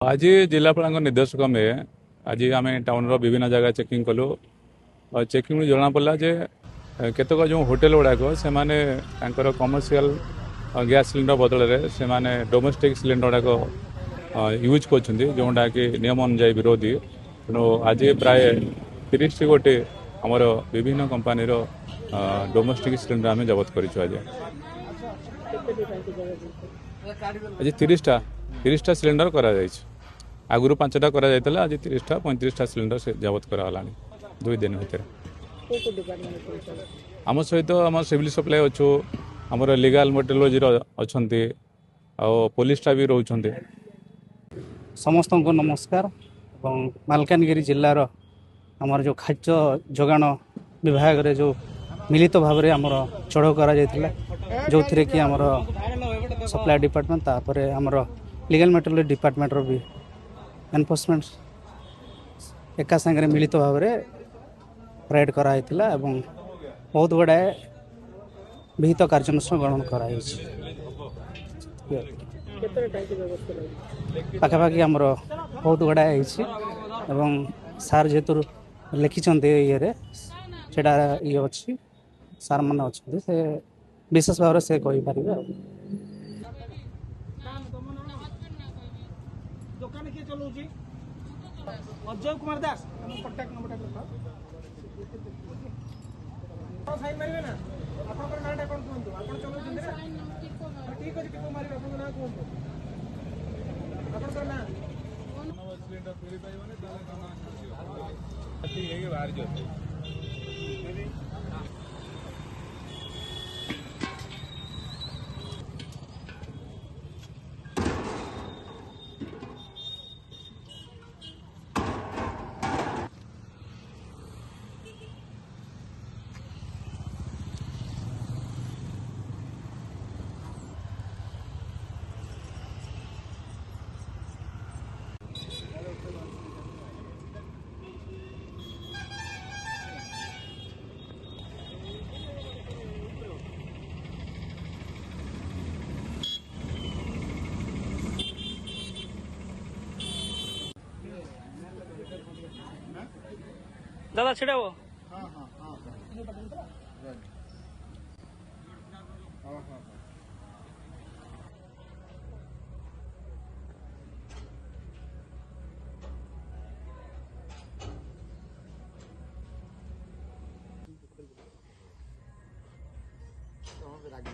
आज जिलापाल निर्देशक में आज आम टाउन विभिन्न जगह चेकिंग कलु और चेकिंग जना पड़ा जे केतक जो होटेल गुड़ाक से कमर्शियल गैस सिलिंडर बदल से डोमेस्टिक सिलिंडर गुड़ाक यूज कर जोटा कि नियम अनुजाई विरोधी तेणु आज प्राय 30 गोटे आमर विभिन्न कंपानी डोमेस्टिक सिलिंडर आम जबत कर आज 30टा सिलिंडर करा आगुरी 5टा करा आज 30टा 35टा सिलिंडर से जबत कराला 2 दिन भितर आम सहित आम सिविल सप्लाई अच्छु आमर लीगल मेट्रोलॉजी अच्छा पुलिस भी रोचे। समस्त को नमस्कार। मालकानगिरी जिलार आमर जो खाद्य जोगाण विभाग रे जो मिलित भाव में आमर चढ़ाऊ करा जो थे कि आमर सप्लाई डिपार्टमेंट तापर आमर लीगल मेट्रोलॉजी डिपार्टमेंट रो भी एनफोर्समेंट एका संगे मिलित भाव में रेड कराई एवं बहुत गुड़ाए विहित कार्यानुष्ठान ग्रहण कराई पाखापाखि आमर बहुत गुड़ाए एवं सार जेहेतु लिखिं ये ये अच्छी सार मान अच्छा से विशेष भाव से कही पारे। दुकान किए चलाउछि Ajay Kumar Das contact number sign मारिबे ना आपन नाटा कोन कहंतु आपन चलाउछन ना ठीक अछि कितो मारिबे आपन ना कहंतु आपन ना सिलेंडर फेरी पाइबने ताले खाना ठीक है बाहर जो दादा छिड़ा वो रागी